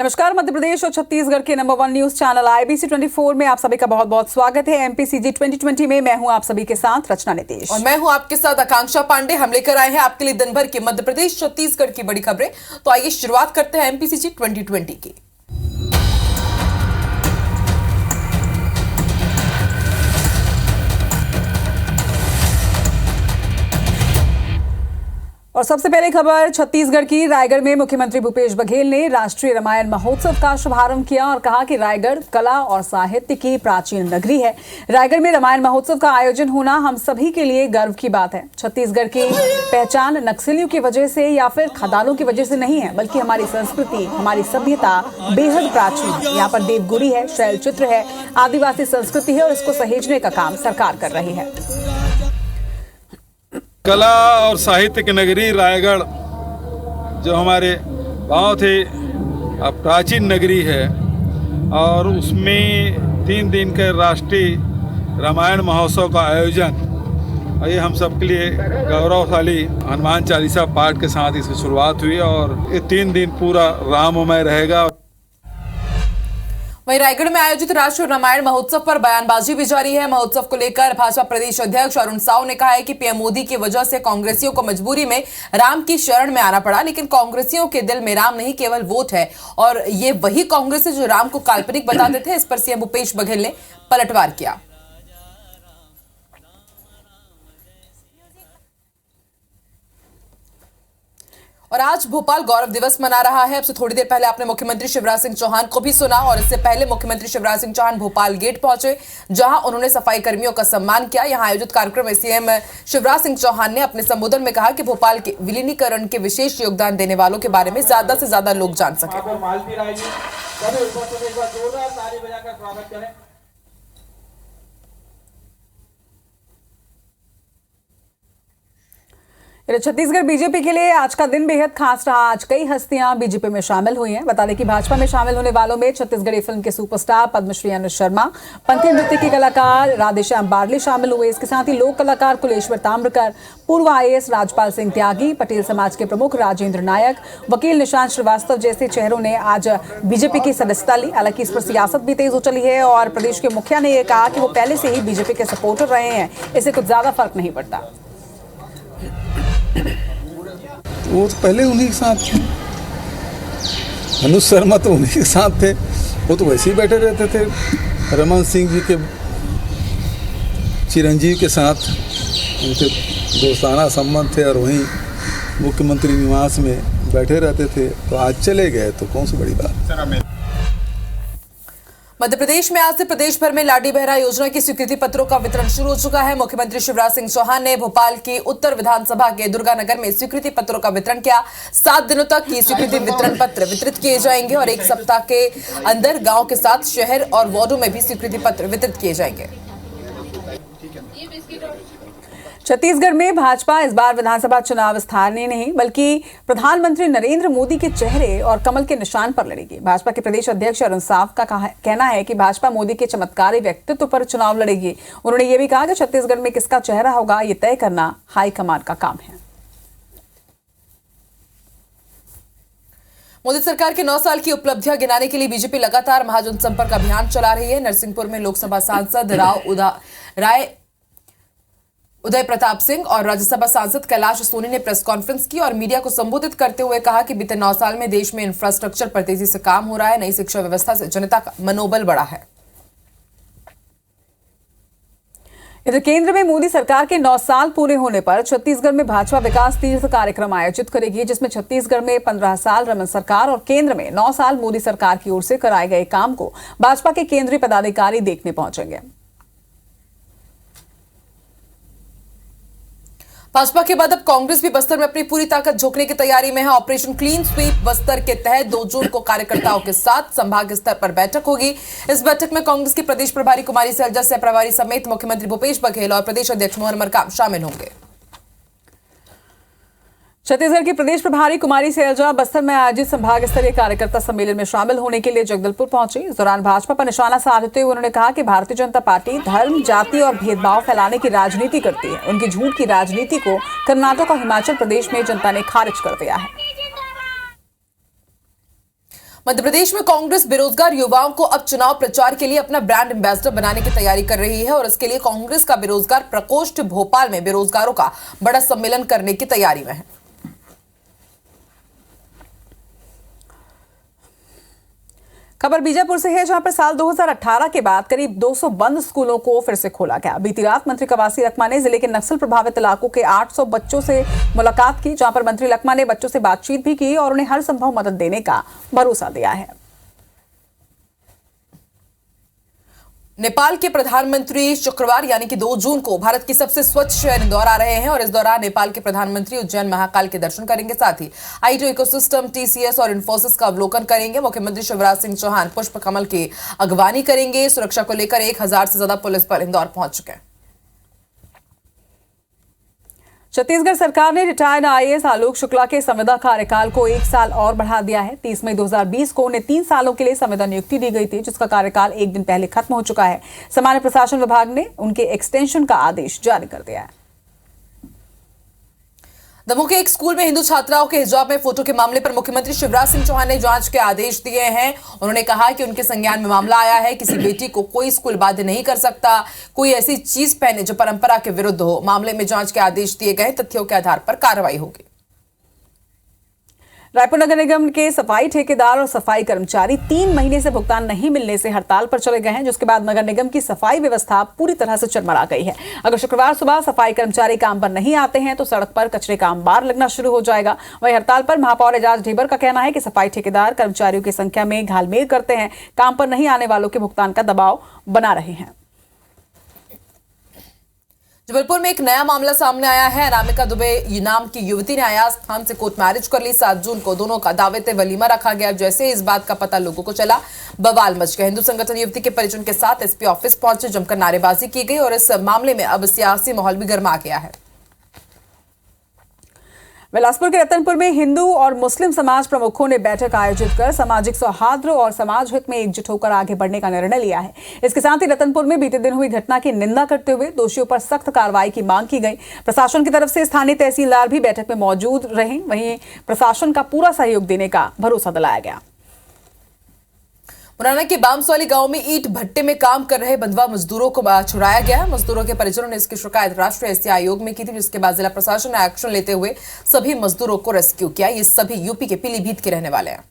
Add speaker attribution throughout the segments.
Speaker 1: नमस्कार। मध्य प्रदेश और छत्तीसगढ़ के नंबर 1 न्यूज चैनल IBC 24 में आप सभी का बहुत बहुत स्वागत है। MPCG 2020 में मैं हूं आप सभी के साथ रचना नीतीश
Speaker 2: और मैं हूं आपके साथ आकांक्षा पांडे। हम लेकर आए हैं आपके लिए दिन भर की मध्य प्रदेश छत्तीसगढ़ की बड़ी खबरें। तो आइए शुरुआत करते हैं MPCG 2020 की।
Speaker 1: और सबसे पहले खबर छत्तीसगढ़ की। रायगढ़ में मुख्यमंत्री भूपेश बघेल ने राष्ट्रीय रामायण महोत्सव का शुभारंभ किया और कहा कि रायगढ़ कला और साहित्य की प्राचीन नगरी है। रायगढ़ में रामायण महोत्सव का आयोजन होना हम सभी के लिए गर्व की बात है। छत्तीसगढ़ की पहचान नक्सलियों की वजह से या फिर खदानों की वजह से नहीं है, बल्कि हमारी संस्कृति, हमारी सभ्यता बेहद प्राचीन है। यहाँ पर देवगुड़ी है, शैल चित्र है, आदिवासी संस्कृति है और इसको सहेजने का काम सरकार कर रही है।
Speaker 3: कला और साहित्य की नगरी रायगढ़ जो हमारे गांव थे प्राचीन नगरी है और उसमें 3 दिन के राष्ट्रीय रामायण महोत्सव का आयोजन, ये हम सब के लिए गौरवशाली हनुमान चालीसा पाठ के साथ इसकी शुरुआत हुई और ये 3 दिन पूरा राममय रहेगा।
Speaker 2: वहीं रायगढ़ में आयोजित राष्ट्रीय रामायण महोत्सव पर बयानबाजी भी जारी है। महोत्सव को लेकर भाजपा प्रदेश अध्यक्ष अरुण साव ने कहा है कि पीएम मोदी की वजह से कांग्रेसियों को मजबूरी में राम की शरण में आना पड़ा, लेकिन कांग्रेसियों के दिल में राम नहीं केवल वोट है और ये वही कांग्रेस है जो राम को काल्पनिक बताते थे। इस पर सीएम भूपेश बघेल ने पलटवार किया। और आज भोपाल गौरव दिवस मना रहा है। अब से थोड़ी देर पहले आपने मुख्यमंत्री शिवराज सिंह चौहान को भी सुना और इससे पहले मुख्यमंत्री शिवराज सिंह चौहान भोपाल गेट पहुंचे, जहां उन्होंने सफाई कर्मियों का सम्मान किया। यहां आयोजित कार्यक्रम में सीएम शिवराज सिंह चौहान ने अपने संबोधन में कहा कि भोपाल के विलीनीकरण के विशेष योगदान देने वालों के बारे में ज्यादा से ज्यादा लोग जान सके।
Speaker 1: छत्तीसगढ़ बीजेपी के लिए आज का दिन बेहद खास रहा। आज कई हस्तियां बीजेपी में शामिल हुई हैं। बता दें कि भाजपा में शामिल होने वालों में छत्तीसगढ़ी फिल्म के सुपरस्टार पद्मश्री अनुज शर्मा, पंथी नृत्य के कलाकार राधेश्याम बारले शामिल हुए। इसके साथ ही लोक कलाकार कुलेश्वर ताम्रकर, पूर्व IAS राजपाल सिंह त्यागी, पटेल समाज के प्रमुख राजेंद्र नायक, वकील निशांत श्रीवास्तव जैसे चेहरों ने आज बीजेपी की सदस्यता ली। हालांकि इस पर सियासत भी तेज हो चली है और प्रदेश के मुखिया ने यह कहा कि वो पहले से ही बीजेपी के सपोर्टर रहे हैं, इससे कुछ ज्यादा फर्क नहीं पड़ता।
Speaker 4: वो तो पहले उन्हीं के साथ थे, अनुज शर्मा तो उन्हीं के साथ थे, वो तो वैसे ही बैठे रहते थे। रमन सिंह जी के चिरंजीव के साथ उनके दोस्ताना संबंध थे और वहीं मुख्यमंत्री निवास में बैठे रहते थे। तो आज चले गए तो कौन सी बड़ी बात।
Speaker 2: मध्य प्रदेश में आज से प्रदेश भर में लाडी बहरा योजना की स्वीकृति पत्रों का वितरण शुरू हो चुका है। मुख्यमंत्री शिवराज सिंह चौहान ने भोपाल की उत्तर विधानसभा के दुर्गानगर में स्वीकृति पत्रों का वितरण किया। 7 दिनों तक ये स्वीकृति वितरण पत्र वितरित किए जाएंगे और 1 सप्ताह के अंदर गांव के साथ शहर और वार्डों में भी स्वीकृति पत्र वितरित किए जाएंगे।
Speaker 1: छत्तीसगढ़ में भाजपा इस बार विधानसभा चुनाव स्थानीय नहीं बल्कि प्रधानमंत्री नरेंद्र मोदी के चेहरे और कमल के निशान पर लड़ेगी। भाजपा के प्रदेश अध्यक्ष अरुण साव का कहना है कि भाजपा मोदी के चमत्कारी व्यक्तित्व पर चुनाव लड़ेगी। उन्होंने ये भी कहा कि छत्तीसगढ़ में किसका चेहरा होगा ये तय करना हाईकमान का काम है।
Speaker 2: मोदी सरकार के 9 साल की उपलब्धियां गिनाने के लिए बीजेपी लगातार महाजन संपर्क अभियान चला रही है। नरसिंहपुर में लोकसभा सांसद उदय प्रताप सिंह और राज्यसभा सांसद कैलाश सोनी ने प्रेस कॉन्फ्रेंस की और मीडिया को संबोधित करते हुए कहा कि बीते 9 साल में देश में इंफ्रास्ट्रक्चर पर तेजी से काम हो रहा है। नई शिक्षा व्यवस्था से जनता का मनोबल बढ़ा है।
Speaker 1: इधर केंद्र में मोदी सरकार के 9 साल पूरे होने पर छत्तीसगढ़ में भाजपा विकास तीर्थ कार्यक्रम आयोजित करेगी, जिसमें छत्तीसगढ़ में 15 साल रमन सरकार और केंद्र में 9 साल मोदी सरकार की ओर से कराए गए काम को भाजपा के केंद्रीय पदाधिकारी देखने पहुंचेंगे।
Speaker 2: भाजपा के बाद अब कांग्रेस भी बस्तर में अपनी पूरी ताकत झोंकने की तैयारी में है। ऑपरेशन क्लीन स्वीप बस्तर के तहत 2 जून को कार्यकर्ताओं के साथ संभाग स्तर पर बैठक होगी। इस बैठक में कांग्रेस की प्रदेश प्रभारी कुमारी सैलजा सह प्रभारी समेत मुख्यमंत्री भूपेश बघेल और प्रदेश अध्यक्ष मोहन मरकाम शामिल होंगे।
Speaker 1: छत्तीसगढ़ की प्रदेश प्रभारी कुमारी सैलजा बस्तर में आयोजित संभाग स्तरीय कार्यकर्ता सम्मेलन में शामिल होने के लिए जगदलपुर पहुंची। इस दौरान भाजपा पर निशाना साधते हुए उन्होंने कहा कि भारतीय जनता पार्टी धर्म, जाति और भेदभाव फैलाने की राजनीति करती है। उनकी झूठ की राजनीति को कर्नाटक और हिमाचल प्रदेश में जनता ने खारिज कर दिया है।
Speaker 2: मध्य प्रदेश में कांग्रेस बेरोजगार युवाओं को अब चुनाव प्रचार के लिए अपना ब्रांड एम्बेसडर बनाने की तैयारी कर रही है और इसके लिए कांग्रेस का बेरोजगार प्रकोष्ठ भोपाल में बेरोजगारों का बड़ा सम्मेलन करने की तैयारी में है।
Speaker 1: खबर बीजापुर से है, जहां पर साल 2018 के बाद करीब 200 बंद स्कूलों को फिर से खोला गया। बीती रात मंत्री कवासी लखमा ने जिले के नक्सल प्रभावित इलाकों के 800 बच्चों से मुलाकात की, जहां पर मंत्री लखमा ने बच्चों से बातचीत भी की और उन्हें हर संभव मदद देने का भरोसा दिया है।
Speaker 2: नेपाल के प्रधानमंत्री शुक्रवार यानी कि 2 जून को भारत की सबसे स्वच्छ शहर इंदौर आ रहे हैं और इस दौरान नेपाल के प्रधानमंत्री उज्जैन महाकाल के दर्शन करेंगे। साथ ही आईटी इकोसिस्टम, टीसीएस और इन्फोसिस का अवलोकन करेंगे। मुख्यमंत्री शिवराज सिंह चौहान पुष्प कमल की अगवानी करेंगे। सुरक्षा को लेकर 1000 से ज्यादा पुलिस बल इंदौर पहुंच चुके हैं।
Speaker 1: छत्तीसगढ़ सरकार ने रिटायर्ड आईएएस आलोक शुक्ला के संविदा कार्यकाल को 1 साल और बढ़ा दिया है। 30 मई 2020 को उन्हें 3 सालों के लिए संविदा नियुक्ति दी गई थी, जिसका कार्यकाल 1 दिन पहले खत्म हो चुका है। सामान्य प्रशासन विभाग ने उनके एक्सटेंशन का आदेश जारी कर दिया है।
Speaker 2: दमोह के एक स्कूल में हिंदू छात्राओं के हिजाब में फोटो के मामले पर मुख्यमंत्री शिवराज सिंह चौहान ने जांच के आदेश दिए हैं। उन्होंने कहा कि उनके संज्ञान में मामला आया है। किसी बेटी को कोई स्कूल बाध्य नहीं कर सकता। कोई ऐसी चीज पहने जो परंपरा के विरुद्ध हो। मामले में जांच के आदेश दिए गए, तथ्यों के आधार पर कार्रवाई होगी।
Speaker 1: रायपुर नगर निगम के सफाई ठेकेदार और सफाई कर्मचारी 3 महीने से भुगतान नहीं मिलने से हड़ताल पर चले गए हैं, जिसके बाद नगर निगम की सफाई व्यवस्था पूरी तरह से चरमरा गई है। अगर शुक्रवार सुबह सफाई कर्मचारी काम पर नहीं आते हैं तो सड़क पर कचरे का अंबार लगना शुरू हो जाएगा। वहीं हड़ताल पर महापौर एजाज ढेबर का कहना है कि सफाई ठेकेदार कर्मचारियों की संख्या में घालमेल करते हैं, काम पर नहीं आने वालों के भुगतान का दबाव बना रहे हैं।
Speaker 2: जबलपुर में एक नया मामला सामने आया है। अनामिका दुबे नाम की युवती ने अयाज खान से कोर्ट मैरिज कर ली। 7 जून को दोनों का दावते वलीमा रखा गया। जैसे इस बात का पता लोगों को चला, बवाल मच गया। हिंदू संगठन युवती के परिजन के साथ एसपी ऑफिस पहुंचे, जमकर नारेबाजी की गई और इस मामले में अब सियासी माहौल भी गर्मा गया है।
Speaker 1: बिलासपुर के रतनपुर में हिंदू और मुस्लिम समाज प्रमुखों ने बैठक आयोजित कर सामाजिक सौहार्द और समाज हित में एकजुट होकर आगे बढ़ने का निर्णय लिया है। इसके साथ ही रतनपुर में बीते दिन हुई घटना की निंदा करते हुए दोषियों पर सख्त कार्रवाई की मांग की गई। प्रशासन की तरफ से स्थानीय तहसीलदार भी बैठक में मौजूद रहे। वहीं प्रशासन का पूरा सहयोग देने का भरोसा दिलाया गया।
Speaker 2: मुरैना के बामसौली गांव में ईंट भट्टे में काम कर रहे बंधुआ मजदूरों को छुड़ाया गया। मजदूरों के परिजनों ने इसकी शिकायत राष्ट्रीय एससी आयोग में की थी, जिसके बाद जिला प्रशासन ने एक्शन लेते हुए सभी मजदूरों को रेस्क्यू किया। ये सभी यूपी के पीलीभीत के रहने वाले हैं।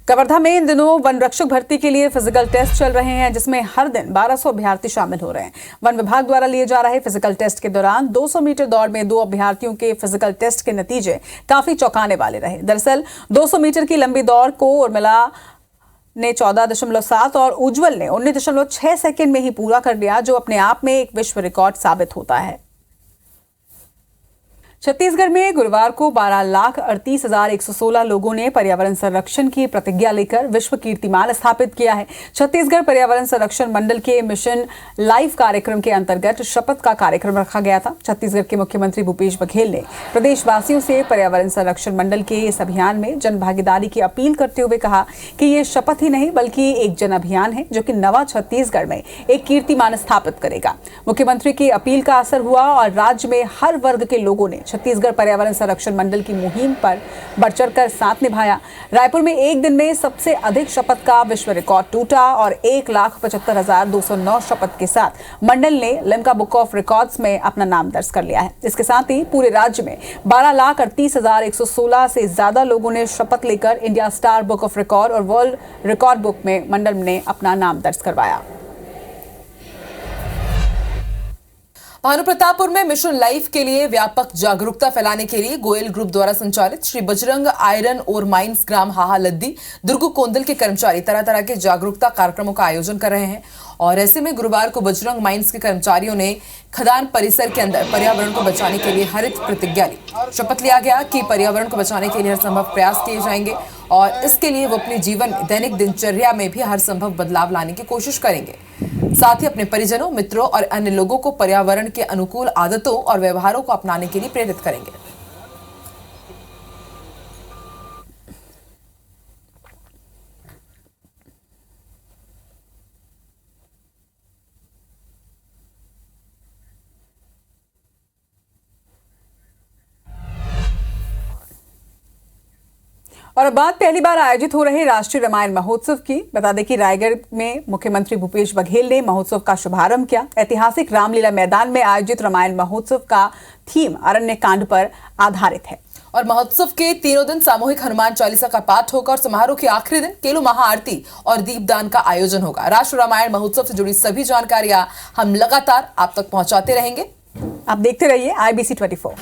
Speaker 1: कवर्धा में इन दिनों वन रक्षक भर्ती के लिए फिजिकल टेस्ट चल रहे हैं, जिसमें हर दिन 1200 अभ्यर्थी शामिल हो रहे हैं। वन विभाग द्वारा लिए जा रहे फिजिकल टेस्ट के दौरान 200 मीटर दौड़ में 2 अभ्यर्थियों के फिजिकल टेस्ट के नतीजे काफी चौंकाने वाले रहे। दरअसल 200 मीटर की लंबी दौड़ को उर्मिला ने 14.7 और उज्जवल ने 19.6 सेकंड में ही पूरा कर लिया, जो अपने आप में एक विश्व रिकॉर्ड साबित होता है। छत्तीसगढ़ में गुरुवार को 12,38,116 लोगों ने पर्यावरण संरक्षण की प्रतिज्ञा लेकर विश्व कीर्तिमान स्थापित किया है। छत्तीसगढ़ पर्यावरण संरक्षण मंडल के मिशन लाइफ कार्यक्रम के अंतर्गत शपथ का कार्यक्रम रखा गया था। छत्तीसगढ़ के मुख्यमंत्री भूपेश बघेल ने प्रदेशवासियों से पर्यावरण संरक्षण मंडल के इस अभियान में जन भागीदारी की अपील करते हुए कहा कि ये शपथ ही नहीं बल्कि एक जन अभियान है, जो कि नवा छत्तीसगढ़ में एक कीर्तिमान स्थापित करेगा। मुख्यमंत्री की अपील का असर हुआ और राज्य में हर वर्ग के लोगों ने छत्तीसगढ़ पर्यावरण संरक्षण मंडल की मुहिम पर बढ़-चढ़कर साथ निभाया। रायपुर में एक दिन में सबसे अधिक शपथ का विश्व रिकॉर्ड टूटा और 1,75,209 शपथ के साथ मंडल ने लिम्का बुक ऑफ रिकॉर्ड्स में अपना नाम दर्ज कर लिया है। इसके साथ ही पूरे राज्य में 12,38,116 से ज्यादा लोगों ने शपथ लेकर India star book of record और वर्ल्ड रिकॉर्ड बुक में मंडल ने अपना नाम दर्ज करवाया।
Speaker 2: भानुप्रतापपुर में मिशन लाइफ के लिए व्यापक जागरूकता फैलाने के लिए गोयल ग्रुप द्वारा संचालित श्री बजरंग आयरन और माइंस ग्राम हाहा लद्दी दुर्गु कोंदल के कर्मचारी तरह तरह के जागरूकता कार्यक्रमों का आयोजन कर रहे हैं। और ऐसे में गुरुवार को बजरंग माइंस के कर्मचारियों ने खदान परिसर के अंदर पर्यावरण को बचाने के लिए हरित प्रतिज्ञा ली। शपथ लिया गया कि पर्यावरण को बचाने के लिए हर संभव प्रयास किए जाएंगे और इसके लिए वो अपने जीवन दैनिक दिनचर्या में भी हर संभव बदलाव लाने की कोशिश करेंगे। साथ ही अपने परिजनों, मित्रों और अन्य लोगों को पर्यावरण के अनुकूल आदतों और व्यवहारों को अपनाने के लिए प्रेरित करेंगे।
Speaker 1: और अब बात पहली बार आयोजित हो रहे राष्ट्रीय रामायण महोत्सव की। बता दें कि रायगढ़ में मुख्यमंत्री भूपेश बघेल ने महोत्सव का शुभारंभ किया। ऐतिहासिक रामलीला मैदान में आयोजित रामायण महोत्सव का थीम अरण्य कांड पर आधारित है।
Speaker 2: और महोत्सव के तीनों दिन सामूहिक हनुमान चालीसा का पाठ होगा और समारोह के आखिरी दिन केलू महाआरती और दीपदान का आयोजन होगा। राष्ट्रीय रामायण महोत्सव से जुड़ी सभी जानकारियां हम लगातार आप तक पहुंचाते रहेंगे।
Speaker 1: आप देखते रहिए IBC 24।